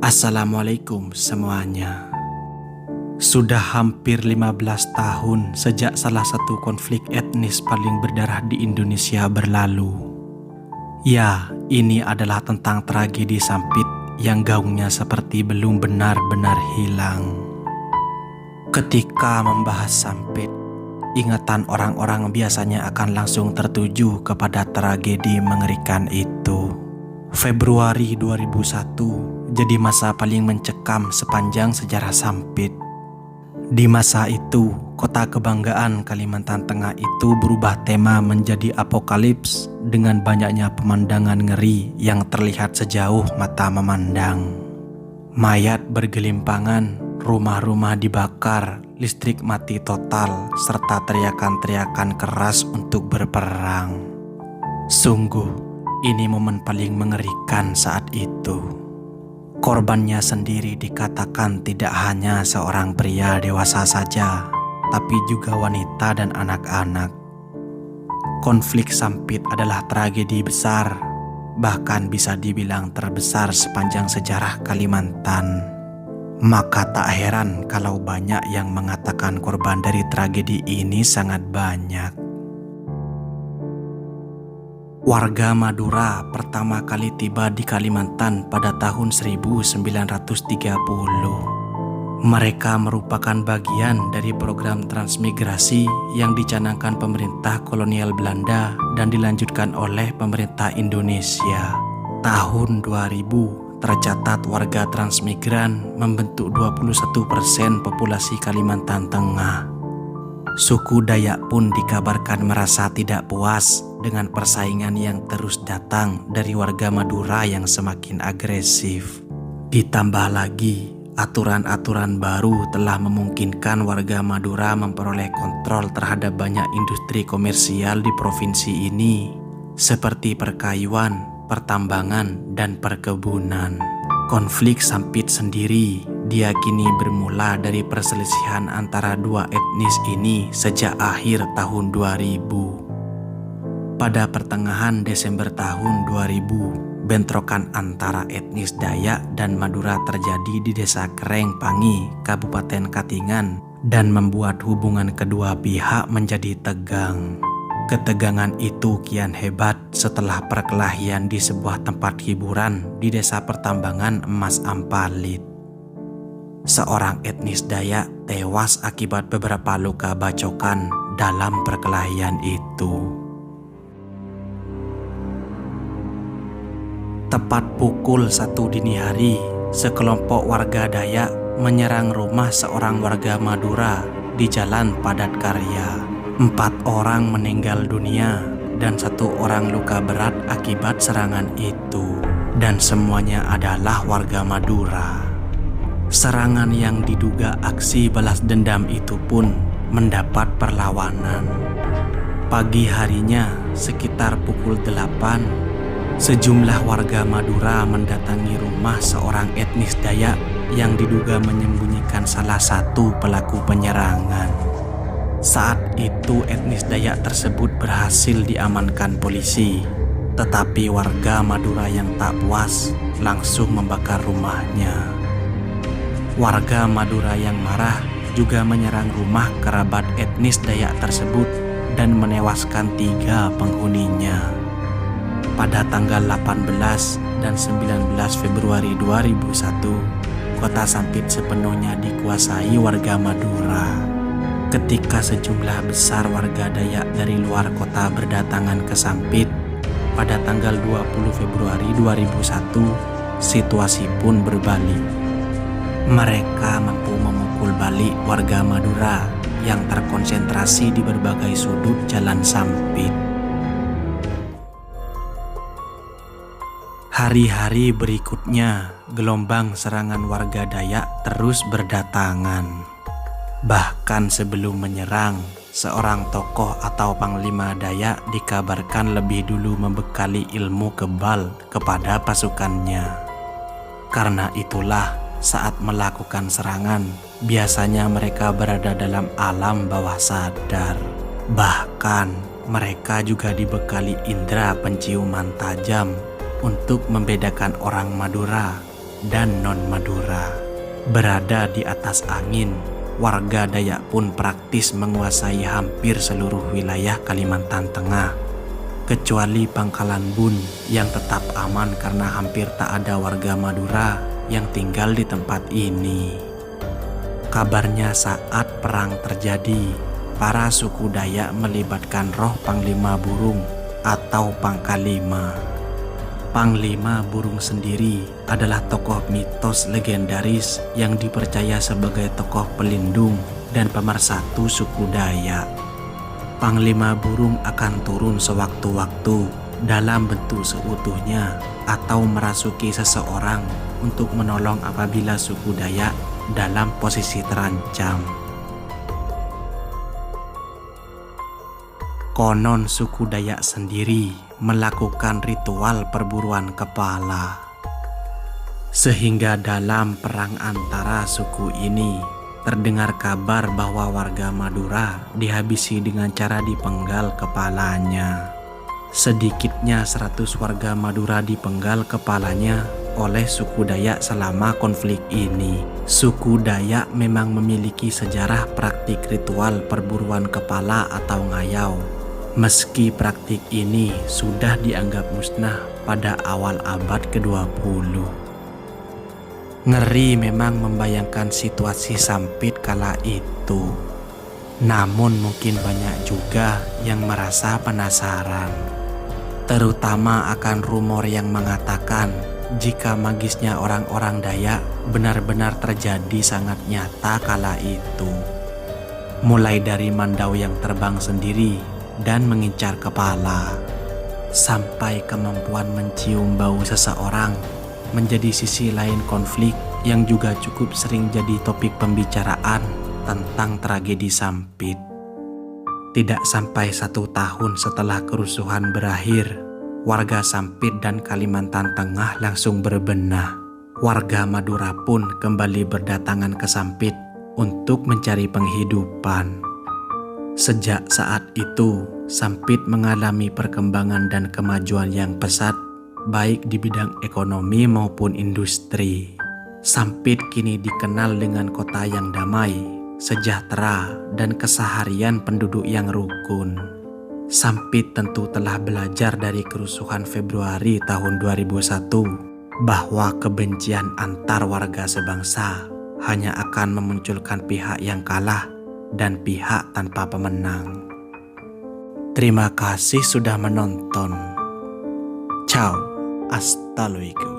Assalamualaikum semuanya. Sudah hampir 15 tahun sejak salah satu konflik etnis paling berdarah di Indonesia berlalu. Ya, ini adalah tentang tragedi Sampit yang gaungnya seperti belum benar-benar hilang. Ketika membahas Sampit, ingatan orang-orang biasanya akan langsung tertuju kepada tragedi mengerikan itu. Februari 2001 jadi masa paling mencekam sepanjang sejarah Sampit. Di masa itu, kota kebanggaan Kalimantan Tengah itu berubah tema menjadi apokalips dengan banyaknya pemandangan ngeri yang terlihat sejauh mata memandang. Mayat bergelimpangan, rumah-rumah dibakar, listrik mati total, serta teriakan-teriakan keras untuk berperang. Sungguh, ini momen paling mengerikan saat itu. Korbannya sendiri dikatakan tidak hanya seorang pria dewasa saja, tapi juga wanita dan anak-anak. Konflik Sampit adalah tragedi besar, bahkan bisa dibilang terbesar sepanjang sejarah Kalimantan. Maka tak heran kalau banyak yang mengatakan korban dari tragedi ini sangat banyak. Warga Madura pertama kali tiba di Kalimantan pada tahun 1930. Mereka merupakan bagian dari program transmigrasi yang dicanangkan pemerintah kolonial Belanda dan dilanjutkan oleh pemerintah Indonesia. Tahun 2000 tercatat warga transmigran membentuk 21% populasi Kalimantan Tengah. Suku Dayak pun dikabarkan merasa tidak puas dengan persaingan yang terus datang dari warga Madura yang semakin agresif. Ditambah lagi, aturan-aturan baru telah memungkinkan warga Madura memperoleh kontrol terhadap banyak industri komersial di provinsi ini, seperti perkayuan, pertambangan, dan perkebunan. Konflik Sampit sendiri diyakini bermula dari perselisihan antara dua etnis ini sejak akhir tahun 2000. Pada pertengahan Desember tahun 2000, bentrokan antara etnis Dayak dan Madura terjadi di Desa Kereng Pangi, Kabupaten Katingan, dan membuat hubungan kedua pihak menjadi tegang. Ketegangan itu kian hebat setelah perkelahian di sebuah tempat hiburan di Desa Pertambangan Emas Ampalit. Seorang etnis Dayak tewas akibat beberapa luka bacokan dalam perkelahian itu. Tepat pukul 1 dini hari, sekelompok warga Dayak menyerang rumah seorang warga Madura di Jalan Padat Karya. 4 orang meninggal dunia dan 1 orang luka berat akibat serangan itu, dan semuanya adalah warga Madura. Serangan yang diduga aksi balas dendam itu pun mendapat perlawanan. Pagi harinya, sekitar pukul 8, sejumlah warga Madura mendatangi rumah seorang etnis Dayak yang diduga menyembunyikan salah satu pelaku penyerangan. Saat itu etnis Dayak tersebut berhasil diamankan polisi, tetapi warga Madura yang tak puas langsung membakar rumahnya. Warga Madura yang marah juga menyerang rumah kerabat etnis Dayak tersebut dan menewaskan 3 penghuninya. Pada tanggal 18 dan 19 Februari 2001, kota Sampit sepenuhnya dikuasai warga Madura. Ketika sejumlah besar warga Dayak dari luar kota berdatangan ke Sampit pada tanggal 20 Februari 2001, situasi pun berbalik. Mereka mampu memukul balik warga Madura yang terkonsentrasi di berbagai sudut jalan Sampit. Hari-hari berikutnya, gelombang serangan warga Dayak terus berdatangan. Bahkan sebelum menyerang, seorang tokoh atau panglima Dayak dikabarkan lebih dulu membekali ilmu kebal kepada pasukannya. Karena itulah, saat melakukan serangan, biasanya mereka berada dalam alam bawah sadar. Bahkan, mereka juga dibekali indera penciuman tajam untuk membedakan orang Madura dan non-Madura. Berada di atas angin, warga Dayak pun praktis menguasai hampir seluruh wilayah Kalimantan Tengah, kecuali Pangkalan Bun yang tetap aman karena hampir tak ada warga Madura yang tinggal di tempat ini. Kabarnya saat perang terjadi, para suku Dayak melibatkan roh Panglima Burung atau Pangkalima. Panglima Burung sendiri adalah tokoh mitos legendaris yang dipercaya sebagai tokoh pelindung dan pemersatu suku Dayak. Panglima Burung akan turun sewaktu-waktu dalam bentuk seutuhnya atau merasuki seseorang untuk menolong apabila suku Dayak dalam posisi terancam. Konon suku Dayak sendiri melakukan ritual perburuan kepala, sehingga dalam perang antara suku ini terdengar kabar bahwa warga Madura dihabisi dengan cara dipenggal kepalanya. Sedikitnya 100 warga Madura dipenggal kepalanya oleh suku Dayak selama konflik ini. Suku Dayak memang memiliki sejarah praktik ritual perburuan kepala atau ngayau. Meski praktik ini sudah dianggap musnah pada awal abad ke-20. Ngeri memang membayangkan situasi Sampit kala itu. Namun mungkin banyak juga yang merasa penasaran, terutama akan rumor yang mengatakan jika magisnya orang-orang Dayak benar-benar terjadi sangat nyata kala itu. Mulai dari mandau yang terbang sendiri dan mengincar kepala, sampai kemampuan mencium bau seseorang menjadi sisi lain konflik yang juga cukup sering jadi topik pembicaraan tentang tragedi Sampit. Tidak sampai 1 tahun setelah kerusuhan berakhir, warga Sampit dan Kalimantan Tengah langsung berbenah. Warga Madura pun kembali berdatangan ke Sampit untuk mencari penghidupan. Sejak saat itu, Sampit mengalami perkembangan dan kemajuan yang pesat, baik di bidang ekonomi maupun industri. Sampit kini dikenal dengan kota yang damai, sejahtera, dan keseharian penduduk yang rukun. Sampit tentu telah belajar dari kerusuhan Februari tahun 2001 bahwa kebencian antar warga sebangsa hanya akan memunculkan pihak yang kalah dan pihak tanpa pemenang. Terima kasih sudah menonton. Ciao, hasta luego.